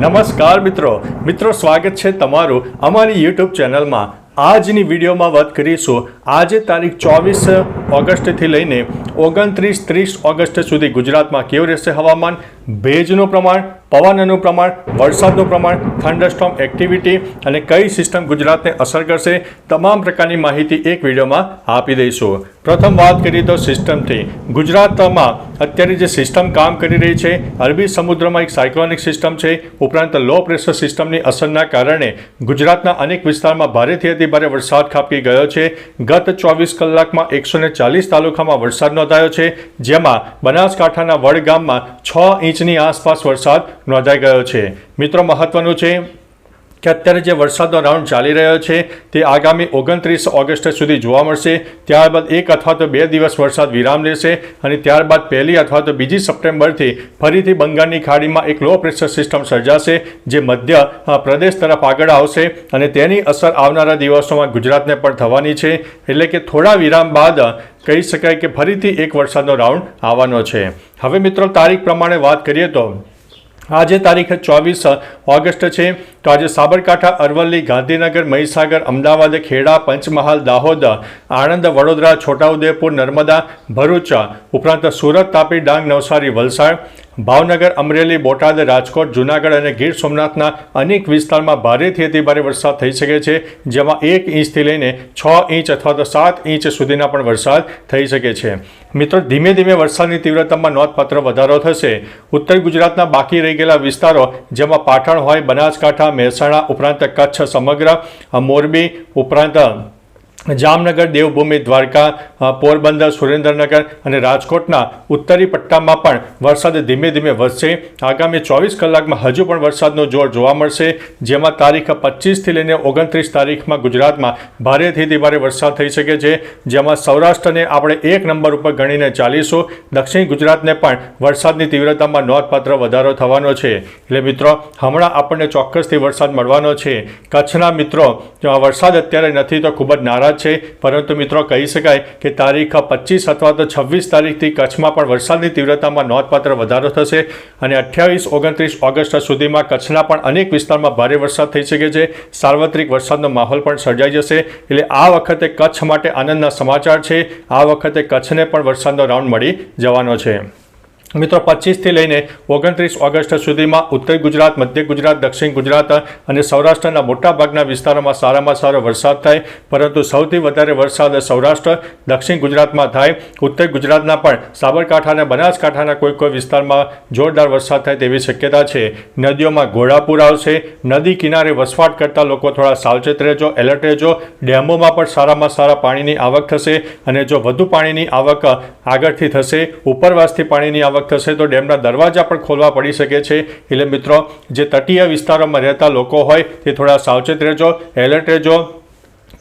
નમસ્કાર મિત્રો સ્વાગત છે તમારું અમારી યુટ્યુબ ચેનલમાં। આજની વિડીયોમાં વાત કરીશું આજે તારીખ 24 ઓગસ્ટથી લઈને 29-30 ઓગસ્ટ સુધી ગુજરાતમાં કેવું રહેશે હવામાન, ભેજનું પ્રમાણ, પવનનું પ્રમાણ, વરસાદનું પ્રમાણ, થંડરસ્ટોર્મ એક્ટિવિટી અને કઈ સિસ્ટમ ગુજરાતને અસર કરશે, તમામ પ્રકારની માહિતી એક વિડીયોમાં આપી દઈશું। પ્રથમ વાત કરીએ તો સિસ્ટમથી। ગુજરાતમાં અત્યારે જે સિસ્ટમ કામ કરી રહી છે, અરબી સમુદ્રમાં એક સાયક્લોનિક સિસ્ટમ છે, ઉપરાંત લો પ્રેશર સિસ્ટમની અસરના કારણે ગુજરાતના અનેક વિસ્તારમાં ભારેથી અતિ ભારે વરસાદ ખાબકી ગયો છે। ગત 24 કલાકમાં 140 તાલુકામાં વરસાદ નોંધાયો છે, જેમાં બનાસકાંઠાના વડ ગામમાં 6 ઇંચની આસપાસ વરસાદ નોંધાઈ ગયો છે। મિત્રો મહત્વનું છે કે અત્યારે જે વરસાદનો રાઉન્ડ ચાલી રહ્યો છે તે આગામી 29 ઓગસ્ટ સુધી જોવા મળશે। ત્યારબાદ 1 અથવા તો 2 દિવસ વરસાદ વિરામ લેશે અને ત્યારબાદ 1 અથવા તો 2 સપ્ટેમ્બરથી ફરીથી બંગાળની ખાડીમાં એક લો પ્રેશર સિસ્ટમ સર્જાશે, જે મધ્ય પ્રદેશ તરફ આગળ આવશે અને તેની અસર આવનારા દિવસોમાં ગુજરાતને પણ થવાની છે। એટલે કે થોડા વિરામ બાદ કહી શકાય કે ફરીથી એક વરસાદનો રાઉન્ડ આવવાનો છે। હવે મિત્રો તારીખ પ્રમાણે વાત કરીએ તો આજે તારીખ 24 ઓગસ્ટ છે, તો આજે સાબરકાંઠા, અરવલ્લી, ગાંધીનગર, મહીસાગર, અમદાવાદ, ખેડા, પંચમહાલ, દાહોદ, આણંદ, વડોદરા, છોટાઉદેપુર, નર્મદા, ભરૂચ, ઉપરાંત સુરત, તાપી, ડાંગ, નવસારી, વલસાડ, ભાવનગર, અમરેલી, બોટાદ, રાજકોટ, જૂનાગઢ અને ગીર સોમનાથના અનેક વિસ્તારમાં ભારેથી અતિ ભારે વરસાદ થઈ શકે છે, જેમાં 1 ઇંચથી લઈને 6 ઇંચ અથવા તો 7 ઇંચ સુધીના પણ વરસાદ થઈ શકે છે। મિત્રો ધીમે ધીમે વરસાદની તીવ્રતામાં નોંધપાત્ર વધારો થશે। ઉત્તર ગુજરાતના બાકી રહી ગયેલા વિસ્તારો જેમાં પાટણ હોય, બનાસકાંઠા, મહેસાણા ઉપરાંત કચ્છ સમગ્ર, મોરબી ઉપરાંત જામનગર, દેવભૂમિ, દ્વારકા, પોરબંદર, સુરેન્દ્રનગર અને રાજકોટના ઉત્તરી પટ્ટામાં પણ વરસાદ ધીમે ધીમે વધશે। આગામી 24 કલાકમાં હજુ પણ વરસાદનો જોર જોવા મળશે, જેમાં તારીખ 25થી લઈને 29 તારીખમાં ગુજરાતમાં ભારેથી ભારે વરસાદ થઈ શકે છે, જેમાં સૌરાષ્ટ્રને આપણે 1 નંબર ઉપર ગણીને ચાલીશું। દક્ષિણ ગુજરાતને પણ વરસાદની તીવ્રતામાં નોંધપાત્ર વધારો થવાનો છે। એટલે મિત્રો હમણાં આપણને ચોક્કસથી વરસાદ મળવાનો છે। કચ્છના મિત્રો વરસાદ અત્યારે નથી તો ખૂબ જ નારાજ છે, પરંતુ મિત્રો કહી શકાય કે તારીખ 25 અથવા તો 26 તારીખથી કચ્છમાં પણ વરસાદની તીવ્રતામાં નોંધપાત્ર વધારો થશે અને 28-29 ઓગસ્ટ સુધીમાં કચ્છના પણ અનેક વિસ્તારમાં ભારે વરસાદ થઈ શકે છે। સાર્વત્રિક વરસાદનો માહોલ પણ સર્જાઈ જશે। એટલે આ વખતે કચ્છ માટે આનંદના સમાચાર છે। આ વખતે કચ્છને પણ વરસાદનો રાઉન્ડ મળી જવાનો છે। મિત્રો 25થી લઈને 29 ઓગસ્ટ સુધીમાં ઉત્તર ગુજરાત, મધ્ય ગુજરાત, દક્ષિણ ગુજરાત અને સૌરાષ્ટ્રના મોટાભાગના વિસ્તારોમાં સારામાં સારો વરસાદ થાય, પરંતુ સૌથી વધારે વરસાદ સૌરાષ્ટ્ર, દક્ષિણ ગુજરાતમાં થાય। ઉત્તર ગુજરાતના પણ સાબરકાંઠા અને બનાસકાંઠાના કોઈ વિસ્તારમાં જોરદાર વરસાદ થાય તેવી શક્યતા છે। નદીઓમાં ઘોડાપૂર આવશે। નદી કિનારે વસવાટ કરતા લોકો થોડા સાવચેત રહેજો, એલર્ટ રહેજો। ડેમોમાં પણ સારામાં સારા પાણીની આવક થશે અને જો વધુ પાણીની આવક આગળથી થશે, ઉપરવાસથી પાણીની આવક થશે તો ડેમના દરવાજા પણ ખોલવા પડી શકે છે। એટલે મિત્રો જે તટીય વિસ્તારોમાં રહેતા લોકો હોય તે થોડા સાવચેત રહેજો, એલર્ટ રહેજો।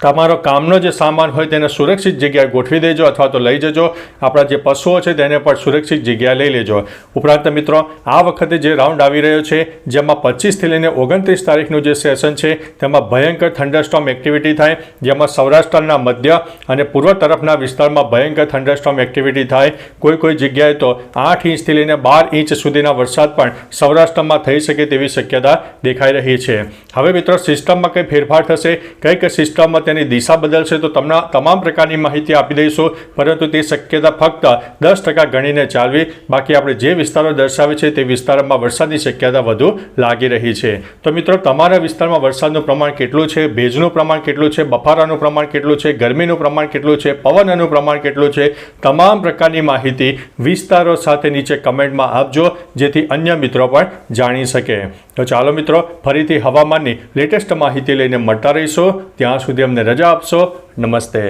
તમારો કામનો જે સામાન હોય તેને સુરક્ષિત જગ્યાએ ગોઠવી દેજો અથવા તો લઈ જજો। આપણા જે પશુઓ છે તેને પણ સુરક્ષિત જગ્યાએ લઈ લેજો। ઉપરાંત મિત્રો આ વખતે જે રાઉન્ડ આવી રહ્યો છે, જેમાં 25થી લઈને 29 તારીખનું જે સેશન છે તેમાં ભયંકર થંડરસ્ટોર્મ એક્ટિવિટી થાય, જેમાં સૌરાષ્ટ્રના મધ્ય અને પૂર્વ તરફના વિસ્તારમાં ભયંકર થંડરસ્ટોર્મ એક્ટિવિટી થાય। કોઈ જગ્યાએ તો 8 ઇંચથી લઈને 12 ઇંચ સુધીના વરસાદ પણ સૌરાષ્ટ્રમાં થઈ શકે તેવી શક્યતા દેખાઈ રહી છે। હવે મિત્રો સિસ્ટમમાં કંઈ ફેરફાર થશે, કઈક સિસ્ટમમાં તેની દિશા બદલશે તો તમને તમામ પ્રકારની માહિતી આપી દઈશું, પરંતુ તે શક્યતા ફક્ત 10% ગણીને ચાલવી। બાકી આપણે જે વિસ્તારો દર્શાવે છે તે વિસ્તારોમાં વરસાદની શક્યતા વધુ લાગી રહી છે। તો મિત્રો તમારા વિસ્તારમાં વરસાદનું પ્રમાણ કેટલું છે, ભેજનું પ્રમાણ કેટલું છે, બફારાનું પ્રમાણ કેટલું છે, ગરમીનું પ્રમાણ કેટલું છે, પવનનું પ્રમાણ કેટલું છે, તમામ પ્રકારની માહિતી વિસ્તારો સાથે નીચે કમેન્ટમાં આપજો, જેથી અન્ય મિત્રો પણ જાણી શકે। તો ચાલો મિત્રો ફરીથી હવામાનની લેટેસ્ટ માહિતી લઈને મળતા રહીશું। ત્યાં સુધી અમને રજા આપશો। નમસ્તે।